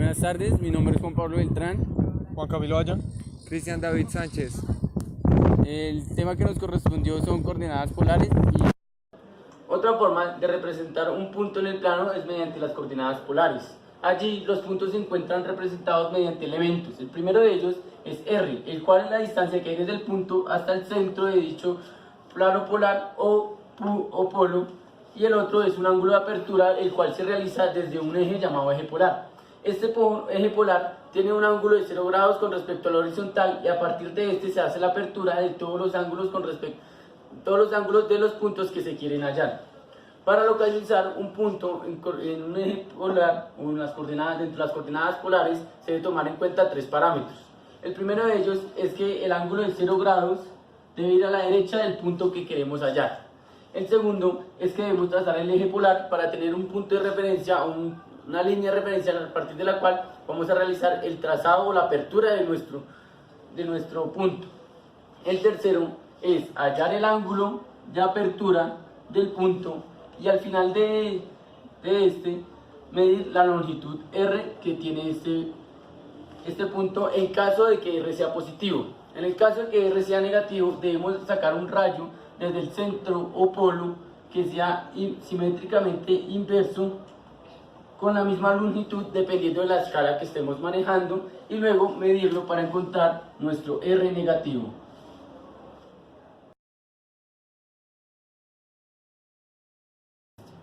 Buenas tardes, mi nombre es Juan Pablo Beltrán. Juan Camilo Aya. Cristian David Sánchez. El tema que nos correspondió son coordenadas polares y otra forma de representar un punto en el plano es mediante las coordenadas polares. Allí los puntos se encuentran representados mediante elementos. El primero de ellos es R, el cual es la distancia que hay desde el punto hasta el centro de dicho plano polar o polo, y el otro es un ángulo de apertura, el cual se realiza desde un eje llamado eje polar. Este eje polar tiene un ángulo de 0 grados con respecto al horizontal, y a partir de este se hace la apertura de todos los ángulos de los puntos que se quieren hallar. Para localizar un punto en un eje polar o en dentro de las coordenadas polares se debe tomar en cuenta 3 parámetros. El primero de ellos es que el ángulo de 0 grados debe ir a la derecha del punto que queremos hallar. El segundo es que debemos trazar el eje polar para tener un punto de referencia o una línea de referencia a partir de la cual vamos a realizar el trazado o la apertura de nuestro punto. El tercero es hallar el ángulo de apertura del punto y al final de este medir la longitud R que tiene este punto en caso de que R sea positivo. En el caso de que R sea negativo, debemos sacar un rayo desde el centro o polo que sea simétricamente inverso con la misma longitud dependiendo de la escala que estemos manejando, y luego medirlo para encontrar nuestro R negativo.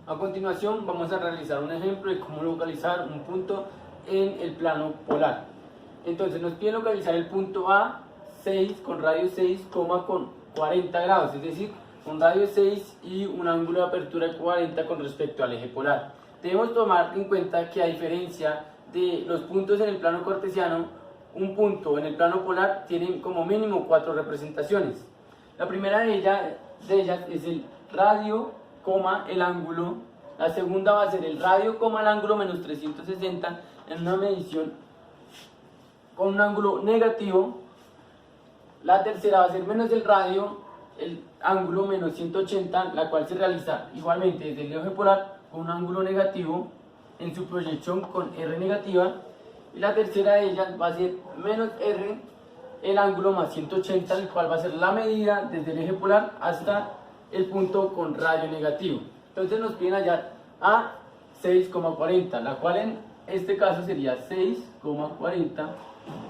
A continuación vamos a realizar un ejemplo de cómo localizar un punto en el plano polar. Entonces nos piden localizar el punto A6 con radio 6, con 40 grados, es decir, con radio 6 y un ángulo de apertura de 40 con respecto al eje polar. Debemos tomar en cuenta que a diferencia de los puntos en el plano cartesiano, un punto en el plano polar tiene como mínimo 4 representaciones. La primera de ellas es el radio, el ángulo. La segunda va a ser el radio, el ángulo menos 360 en una medición con un ángulo negativo. La tercera va a ser menos el radio, el ángulo menos 180, la cual se realiza igualmente desde el eje polar con un ángulo negativo en su proyección con R negativa. Y la tercera de ellas va a ser menos R, el ángulo más 180, el cual va a ser la medida desde el eje polar hasta el punto con radio negativo. Entonces nos piden hallar a 6,40, la cual en este caso sería 6,40,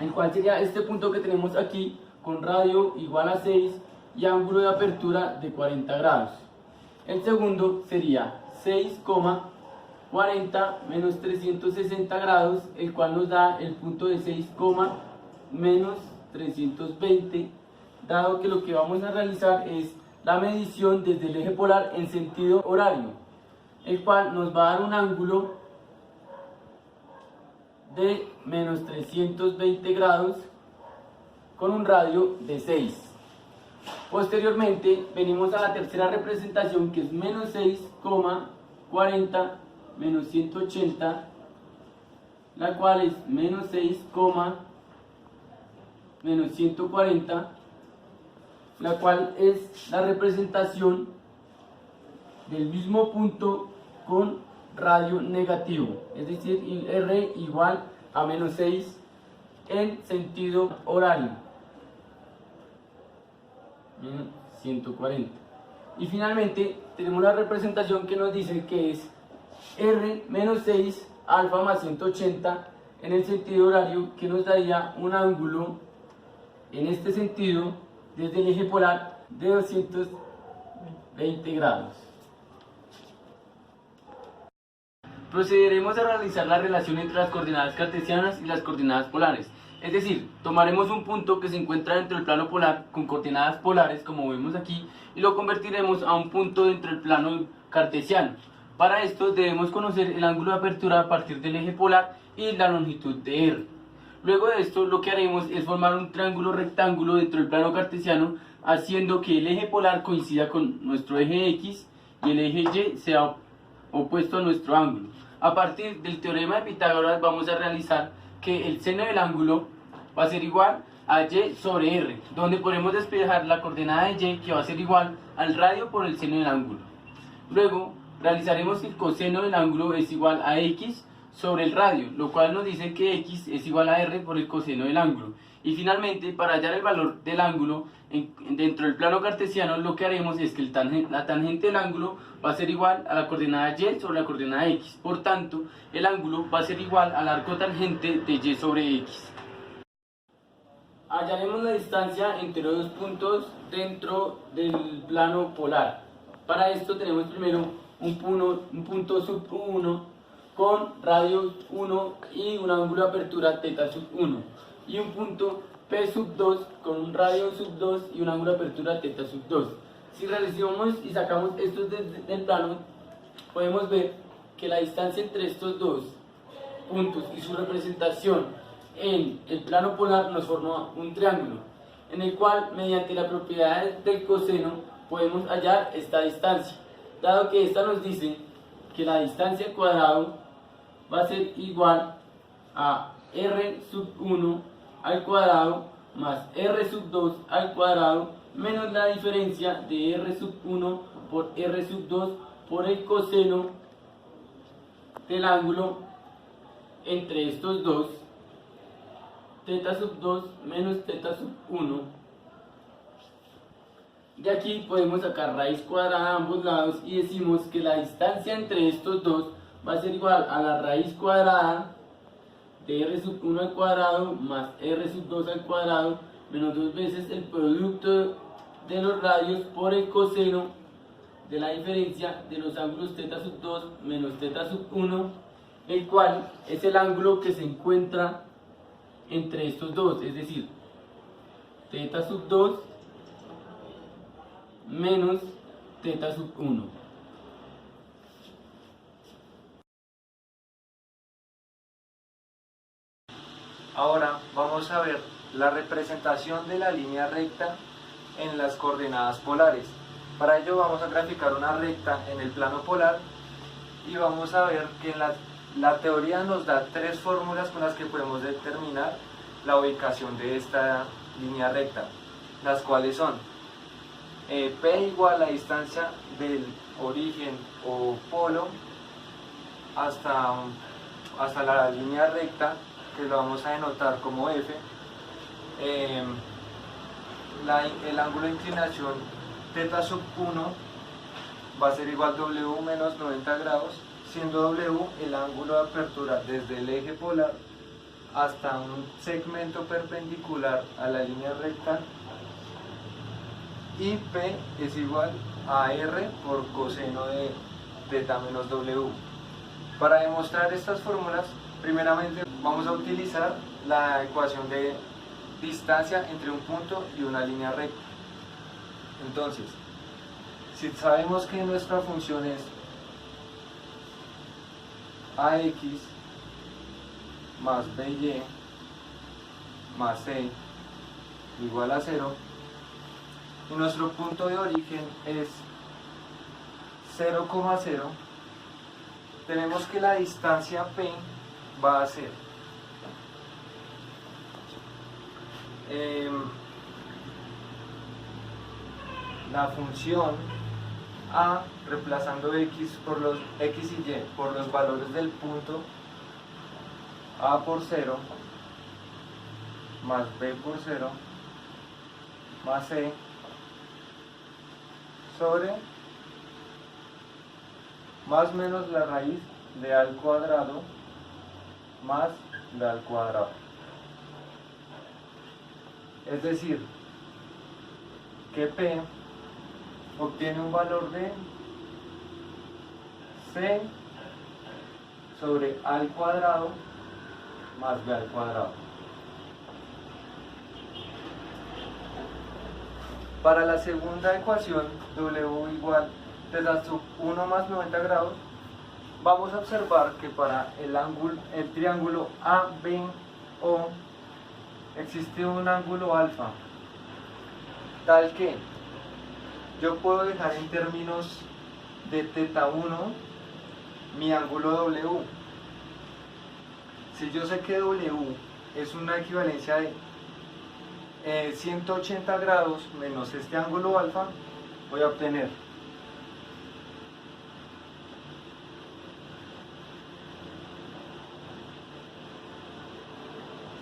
el cual sería este punto que tenemos aquí con radio igual a 6 y ángulo de apertura de 40 grados. El segundo sería 6,40 menos 360 grados, el cual nos da el punto de 6, menos 320, dado que lo que vamos a realizar es la medición desde el eje polar en sentido horario, el cual nos va a dar un ángulo de menos 320 grados con un radio de 6. Posteriormente venimos a la tercera representación, que es menos 6,40 menos 180, la cual es menos 6, menos 140, la cual es la representación del mismo punto con radio negativo, es decir, R igual a menos 6 en sentido horario, 140. Y finalmente tenemos la representación que nos dice que es R menos 6 alfa más 180 en el sentido horario, que nos daría un ángulo en este sentido desde el eje polar de 220 grados. Procederemos a realizar la relación entre las coordenadas cartesianas y las coordenadas polares. Es decir, tomaremos un punto que se encuentra dentro del plano polar con coordenadas polares, como vemos aquí, y lo convertiremos a un punto dentro del plano cartesiano. Para esto debemos conocer el ángulo de apertura a partir del eje polar y la longitud de R. Luego de esto, lo que haremos es formar un triángulo rectángulo dentro del plano cartesiano, haciendo que el eje polar coincida con nuestro eje X y el eje Y sea opuesto a nuestro ángulo. A partir del teorema de Pitágoras vamos a realizar que el seno del ángulo va a ser igual a Y sobre R, donde podemos despejar la coordenada de Y, que va a ser igual al radio por el seno del ángulo. Luego realizaremos que el coseno del ángulo es igual a X sobre el radio, lo cual nos dice que x es igual a r por el coseno del ángulo. Y finalmente, para hallar el valor del ángulo dentro del plano cartesiano, lo que haremos es que la tangente del ángulo va a ser igual a la coordenada y sobre la coordenada x. Por tanto, el ángulo va a ser igual al arco tangente de y sobre x. Hallaremos la distancia entre los dos puntos dentro del plano polar. Para esto tenemos primero un punto sub 1 con radio 1 y un ángulo de apertura θ sub 1, y un punto P sub 2 con un radio sub 2 y un ángulo de apertura θ sub 2. Si realizamos y sacamos estos del plano, podemos ver que la distancia entre estos dos puntos y su representación en el plano polar nos forma un triángulo, en el cual mediante la propiedad del coseno podemos hallar esta distancia, dado que esta nos dice que la distancia al cuadrado va a ser igual a r sub 1 al cuadrado más r sub 2 al cuadrado menos la diferencia de r sub 1 por r sub 2 por el coseno del ángulo entre estos dos, θ sub 2 menos θ sub 1. De aquí podemos sacar raíz cuadrada a ambos lados y decimos que la distancia entre estos dos va a ser igual a la raíz cuadrada de r sub 1 al cuadrado más r sub 2 al cuadrado menos dos veces el producto de los radios por el coseno de la diferencia de los ángulos θ sub 2 menos θ sub 1, el cual es el ángulo que se encuentra entre estos dos, es decir, θ sub 2 menos θ sub 1. Ahora vamos a ver la representación de la línea recta en las coordenadas polares. Para ello vamos a graficar una recta en el plano polar y vamos a ver que la teoría nos da tres fórmulas con las que podemos determinar la ubicación de esta línea recta, las cuales son P igual a la distancia del origen o polo hasta la línea recta, que lo vamos a denotar como F. El ángulo de inclinación θ sub 1 va a ser igual a W menos 90 grados, siendo W el ángulo de apertura desde el eje polar hasta un segmento perpendicular a la línea recta, y P es igual a R por coseno de θ menos W. Para demostrar estas fórmulas, primeramente vamos a utilizar la ecuación de distancia entre un punto y una línea recta. Entonces, si sabemos que nuestra función es AX más BY más C igual a 0, y nuestro punto de origen es 0,0, tenemos que la distancia P va a ser la función A reemplazando x por los x y y por los valores del punto A por 0 más B por 0 más C sobre más menos la raíz de A al cuadrado más B al cuadrado. Es decir, que P obtiene un valor de C sobre A al cuadrado más B al cuadrado. Para la segunda ecuación, W igual θ sub 1 más 90 grados, vamos a observar que para el triángulo ABO existe un ángulo alfa, tal que yo puedo dejar en términos de θ1 mi ángulo W. Si yo sé que W es una equivalencia de 180 grados menos este ángulo alfa, voy a obtener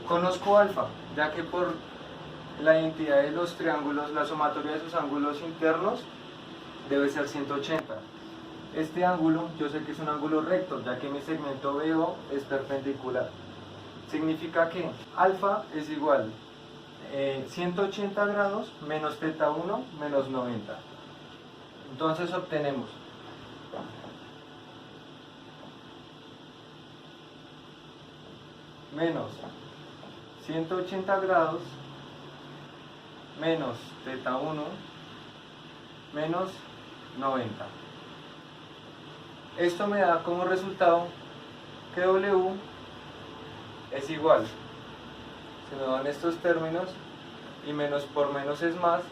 Conozco alfa, ya que por la identidad de los triángulos, la sumatoria de sus ángulos internos debe ser 180. Este ángulo yo sé que es un ángulo recto, ya que mi segmento BO es perpendicular. Significa que alfa es igual 180 grados menos teta 1 menos 90. Entonces obtenemos menos 180 grados menos teta 1 menos 90. Esto me da como resultado que W es igual, se me dan estos términos y menos por menos es más,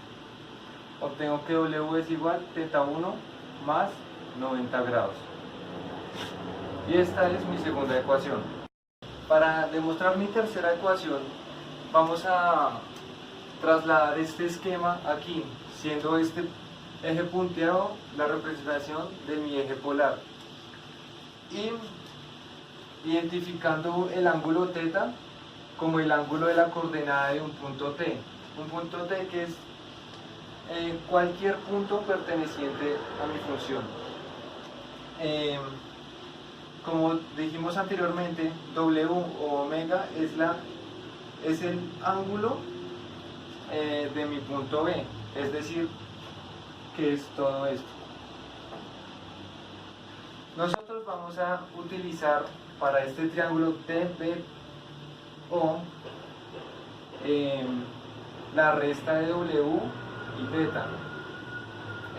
obtengo que W es igual teta 1 más 90 grados. Y esta es mi segunda ecuación. Para demostrar mi tercera ecuación, vamos a trasladar este esquema aquí, siendo este eje punteado la representación de mi eje polar. Y identificando el ángulo θ como el ángulo de la coordenada de un punto T. Un punto T que es cualquier punto perteneciente a mi función. Como dijimos anteriormente, W o omega es el ángulo de mi punto B, es decir, que es todo esto. Nosotros vamos a utilizar para este triángulo TBO la resta de W y θ,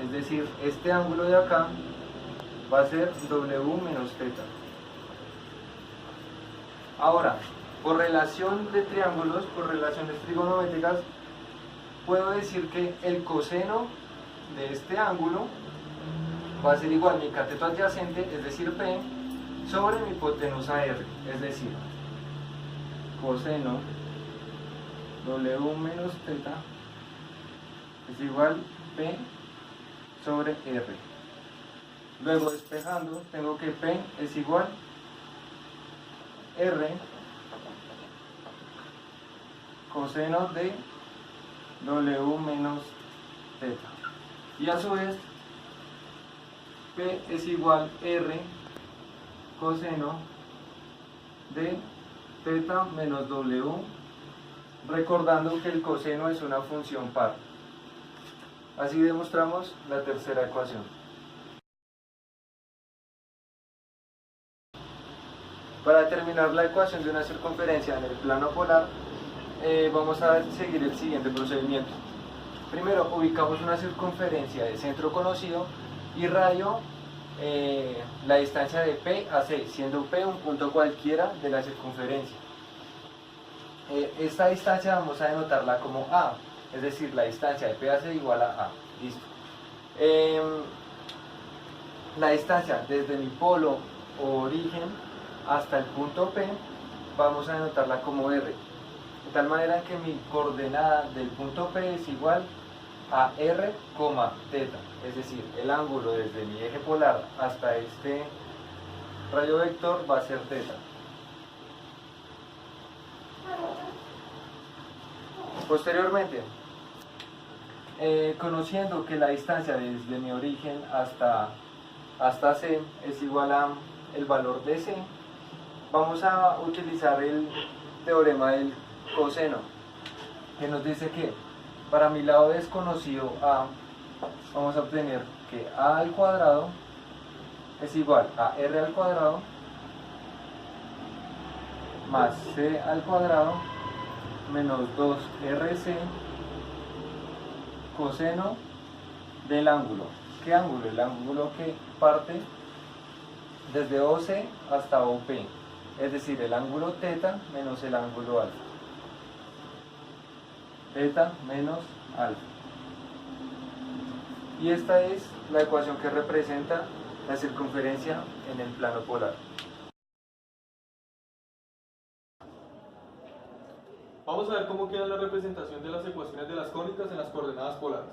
es decir, este ángulo de acá va a ser W menos θ. Ahora, por relación de triángulos, por relaciones trigonométricas, puedo decir que el coseno de este ángulo va a ser igual a mi cateto adyacente, es decir, P, sobre mi hipotenusa R, es decir, coseno W menos θ es igual P sobre R. Luego despejando, tengo que P es igual R coseno de W menos θ. Y a su vez, P es igual R coseno de θ menos W, recordando que el coseno es una función par. Así demostramos la tercera ecuación. Para terminar la ecuación de una circunferencia en el plano polar, vamos a seguir el siguiente procedimiento. Primero, ubicamos una circunferencia de centro conocido y radio la distancia de P a C, siendo P un punto cualquiera de la circunferencia. Esta distancia vamos a denotarla como A, es decir, la distancia de P a C igual a A. Listo. La distancia desde mi polo o origen hasta el punto P vamos a denotarla como R, de tal manera que mi coordenada del punto P es igual a R, θ, es decir, el ángulo desde mi eje polar hasta este rayo vector va a ser θ. Posteriormente, conociendo que la distancia desde mi origen hasta C es igual a el valor de C, vamos a utilizar el teorema del coseno, que nos dice que para mi lado desconocido A, vamos a obtener que A al cuadrado es igual a R al cuadrado más C al cuadrado menos 2RC coseno del ángulo. ¿Qué ángulo? El ángulo que parte desde OC hasta OP, es decir, el ángulo θ menos el ángulo alfa. Θ menos alfa. Y esta es la ecuación que representa la circunferencia en el plano polar. Vamos a ver cómo queda la representación de las ecuaciones de las cónicas en las coordenadas polares.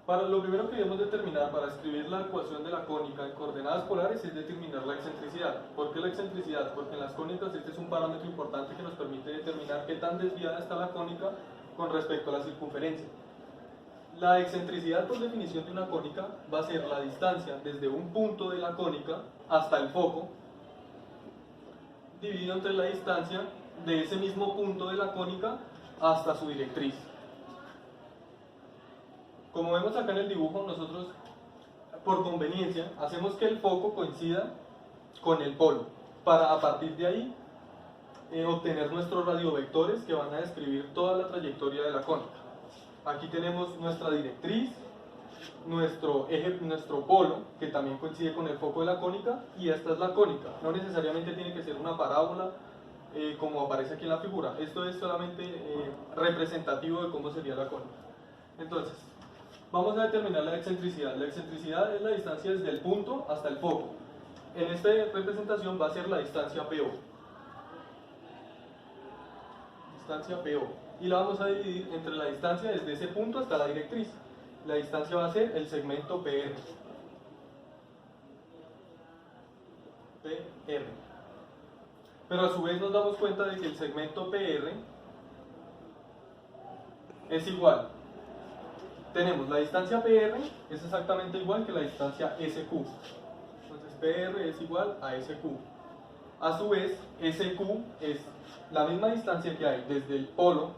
Lo primero que debemos determinar para escribir la ecuación de la cónica en coordenadas polares es determinar la excentricidad. ¿Por qué la excentricidad? Porque en las cónicas este es un parámetro importante que nos permite determinar qué tan desviada está la cónica con respecto a la circunferencia. La excentricidad, por definición de una cónica, va a ser la distancia desde un punto de la cónica hasta el foco, dividido entre la distancia de ese mismo punto de la cónica hasta su directriz. Como vemos acá en el dibujo, nosotros, por conveniencia, hacemos que el foco coincida con el polo, para a partir de ahí obtener nuestros radiovectores que van a describir toda la trayectoria de la cónica. Aquí tenemos nuestra directriz, nuestro eje, nuestro polo, que también coincide con el foco de la cónica, y esta es la cónica. No necesariamente tiene que ser una parábola como aparece aquí en la figura. Esto es solamente representativo de cómo sería la cónica. Entonces, vamos a determinar la excentricidad. La excentricidad es la distancia desde el punto hasta el foco. En esta representación va a ser la distancia PO. Distancia PO. Y la vamos a dividir entre la distancia desde ese punto hasta la directriz. La distancia va a ser el segmento PR. PR. Pero a su vez nos damos cuenta de que el segmento PR es igual. Tenemos la distancia PR, es exactamente igual que la distancia SQ. Entonces PR es igual a SQ. A su vez, SQ es la misma distancia que hay desde el polo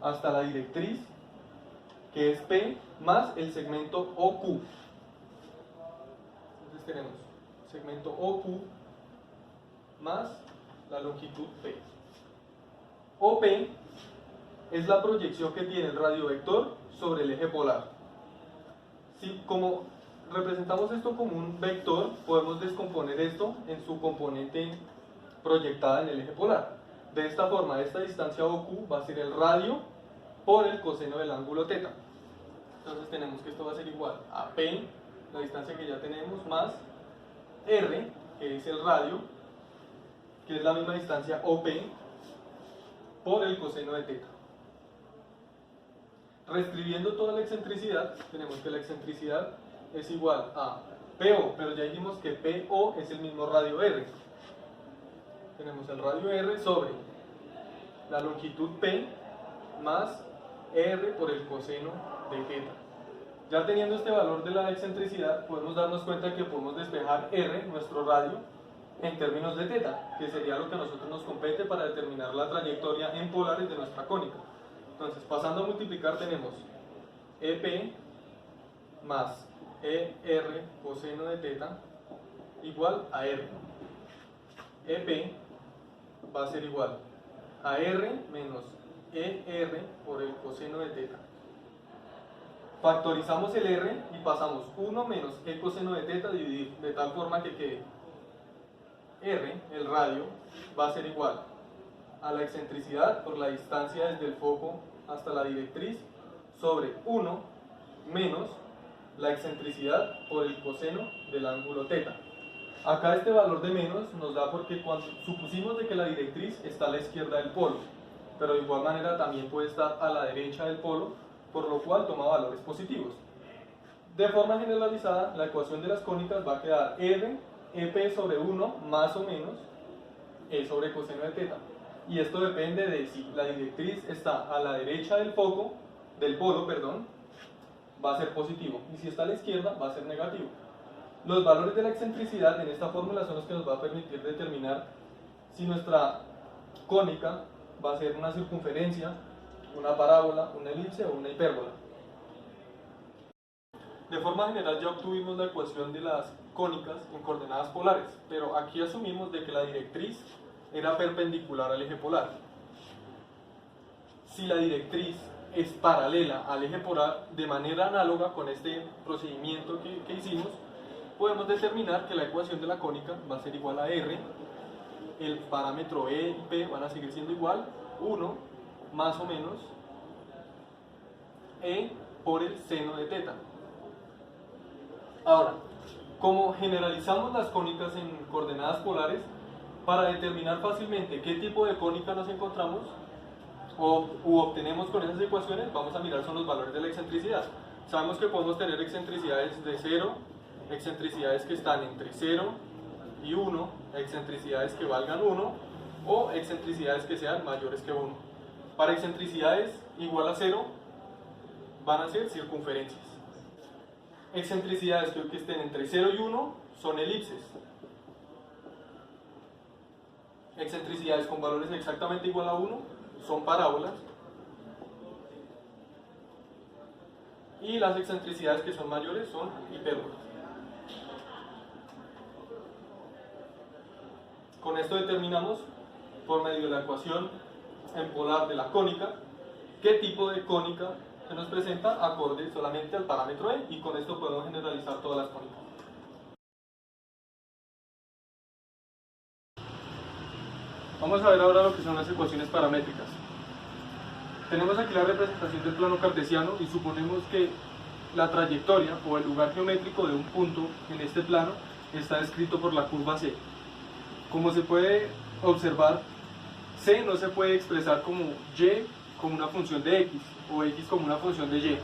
hasta la directriz, que es P, más el segmento OQ. Entonces tenemos segmento OQ más la longitud P. OP es la proyección que tiene el radiovector sobre el eje polar. Si como representamos esto como un vector, podemos descomponer esto en su componente proyectada en el eje polar. De esta forma, esta distancia OQ va a ser el radio por el coseno del ángulo θ. Entonces tenemos que esto va a ser igual a P, la distancia que ya tenemos, más R, que es el radio, que es la misma distancia OP, por el coseno de θ. Reescribiendo toda la excentricidad, tenemos que la excentricidad es igual a PO, pero ya dijimos que PO es el mismo radio R. Tenemos el radio R sobre la longitud P más R por el coseno de θ. Ya teniendo este valor de la excentricidad, podemos darnos cuenta que podemos despejar R, nuestro radio, en términos de θ, que sería lo que a nosotros nos compete para determinar la trayectoria en polares de nuestra cónica. Entonces, pasando a multiplicar, tenemos EP más ER coseno de θ igual a R. EP va a ser igual a R menos ER por el coseno de θ. Factorizamos el R y pasamos 1 menos E coseno de θ dividir, de tal forma que quede R, el radio, va a ser igual a la excentricidad por la distancia desde el foco hasta la directriz sobre 1 menos la excentricidad por el coseno del ángulo θ. Acá este valor de menos nos da porque cuando supusimos de que la directriz está a la izquierda del polo, pero de igual manera también puede estar a la derecha del polo, por lo cual toma valores positivos. De forma generalizada, la ecuación de las cónicas va a quedar R, EP sobre 1 más o menos E sobre coseno de θ. Y esto depende de si la directriz está a la derecha del foco, del polo, perdón, va a ser positivo, y si está a la izquierda va a ser negativo. Los valores de la excentricidad en esta fórmula son los que nos va a permitir determinar si nuestra cónica va a ser una circunferencia, una parábola, una elipse o una hipérbola. De forma general ya obtuvimos la ecuación de las cónicas en coordenadas polares, pero aquí asumimos de que la directriz era perpendicular al eje polar. Si la directriz es paralela al eje polar, de manera análoga con este procedimiento que hicimos, podemos determinar que la ecuación de la cónica va a ser igual a R, el parámetro E y P van a seguir siendo igual, 1 más o menos E por el seno de θ. Ahora, como generalizamos las cónicas en coordenadas polares, para determinar fácilmente qué tipo de cónica nos encontramos u obtenemos con esas ecuaciones, vamos a mirar son los valores de la excentricidad. Sabemos que podemos tener excentricidades de 0, excentricidades que están entre 0 y 1, excentricidades que valgan 1 o excentricidades que sean mayores que 1. Para excentricidades igual a 0 van a ser circunferencias. Excentricidades que estén entre 0 y 1 son elipses. Excentricidades con valores exactamente igual a 1 son parábolas. Y las excentricidades que son mayores son hipérbolas. Con esto determinamos, por medio de la ecuación en polar de la cónica, qué tipo de cónica se nos presenta acorde solamente al parámetro E, y con esto podemos generalizar todas las cónicas. Vamos a ver ahora lo que son las ecuaciones paramétricas. Tenemos aquí la representación del plano cartesiano y suponemos que la trayectoria o el lugar geométrico de un punto en este plano está descrito por la curva C. Como se puede observar, C no se puede expresar como Y como una función de X o X como una función de Y,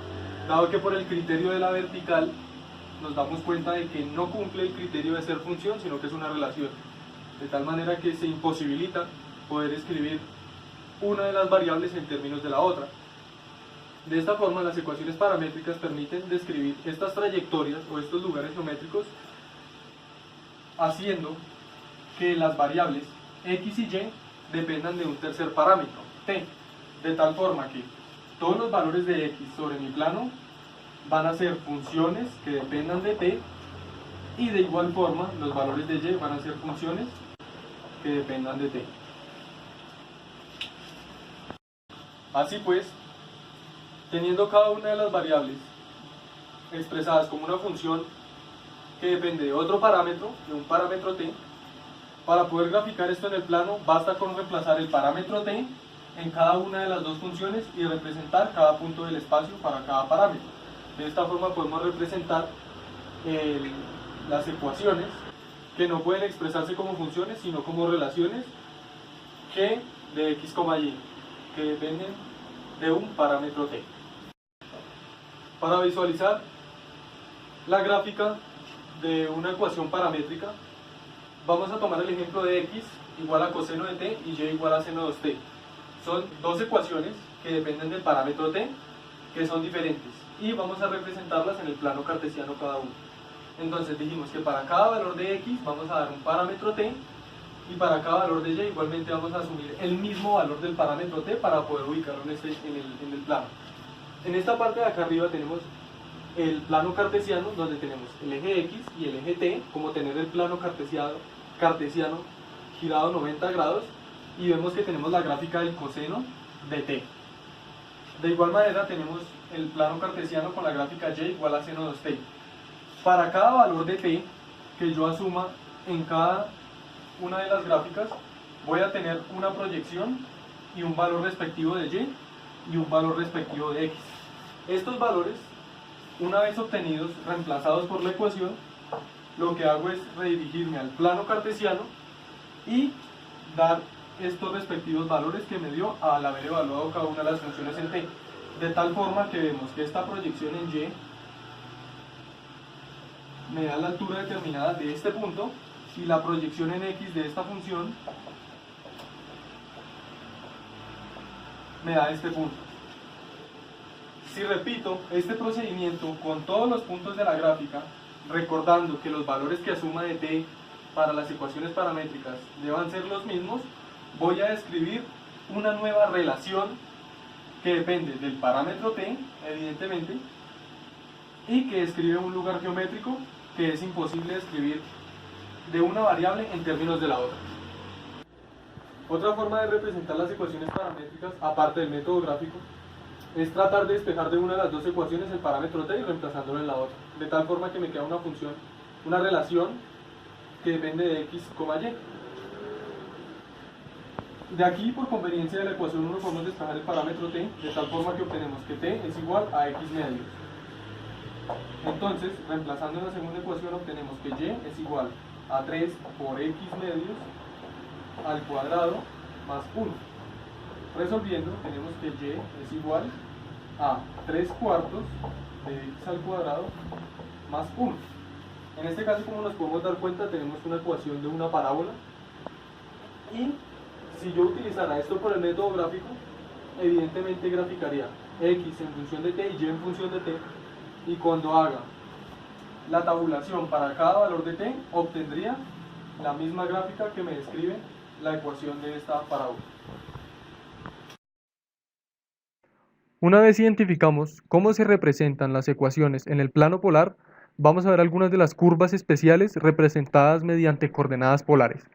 dado que por el criterio de la vertical nos damos cuenta de que no cumple el criterio de ser función, sino que es una relación, de tal manera que se imposibilita poder escribir una de las variables en términos de la otra. De esta forma, las ecuaciones paramétricas permiten describir estas trayectorias o estos lugares geométricos haciendo que las variables X y Y dependan de un tercer parámetro, T, de tal forma que todos los valores de X sobre mi plano van a ser funciones que dependan de T, y de igual forma los valores de Y van a ser funciones que dependan de T. Así pues, teniendo cada una de las variables expresadas como una función que depende de otro parámetro, de un parámetro T, para poder graficar esto en el plano basta con reemplazar el parámetro T en cada una de las dos funciones y representar cada punto del espacio para cada parámetro. De esta forma podemos representar las ecuaciones que no pueden expresarse como funciones sino como relaciones G de X, Y, que dependen de un parámetro T. Para visualizar la gráfica de una ecuación paramétrica, vamos a tomar el ejemplo de X igual a coseno de T y Y igual a seno de 2T. Son dos ecuaciones que dependen del parámetro T, que son diferentes, y vamos a representarlas en el plano cartesiano cada uno. Entonces dijimos que para cada valor de X vamos a dar un parámetro T, y para cada valor de Y igualmente vamos a asumir el mismo valor del parámetro T para poder ubicarlo en el plano. En esta parte de acá arriba tenemos el plano cartesiano, donde tenemos el eje X y el eje T, como tener el plano cartesiano girado 90 grados, y vemos que tenemos la gráfica del coseno de T. De igual manera tenemos el plano cartesiano con la gráfica Y igual a seno 2T. Para cada valor de T que yo asuma en cada una de las gráficas, voy a tener una proyección y un valor respectivo de Y y un valor respectivo de X. Estos valores, una vez obtenidos, reemplazados por la ecuación, lo que hago es redirigirme al plano cartesiano y dar estos respectivos valores que me dio al haber evaluado cada una de las funciones en T, de tal forma que vemos que esta proyección en Y me da la altura determinada de este punto, y la proyección en X de esta función me da este punto. Si repito este procedimiento con todos los puntos de la gráfica, recordando que los valores que asuma de T para las ecuaciones paramétricas deban ser los mismos, voy a describir una nueva relación que depende del parámetro T, evidentemente, y que describe un lugar geométrico que es imposible describir de una variable en términos de la otra. Otra forma de representar las ecuaciones paramétricas, aparte del método gráfico, es tratar de despejar de una de las dos ecuaciones el parámetro T y reemplazándolo en la otra, de tal forma que me queda una función, una relación que depende de X, Y. De aquí, por conveniencia de la ecuación 1, podemos despejar el parámetro T, de tal forma que obtenemos que T es igual a X medios. Entonces, reemplazando en la segunda ecuación, obtenemos que Y es igual a 3 por X medios al cuadrado más 1. Resolviendo, tenemos que Y es igual a 3 cuartos de x al cuadrado más 1. En este caso, como nos podemos dar cuenta, tenemos una ecuación de una parábola. Y si yo utilizara esto por el método gráfico, evidentemente graficaría x en función de t y y en función de t. Y cuando haga la tabulación para cada valor de t, obtendría la misma gráfica que me describe la ecuación de esta parábola. Una vez identificamos cómo se representan las ecuaciones en el plano polar, vamos a ver algunas de las curvas especiales representadas mediante coordenadas polares.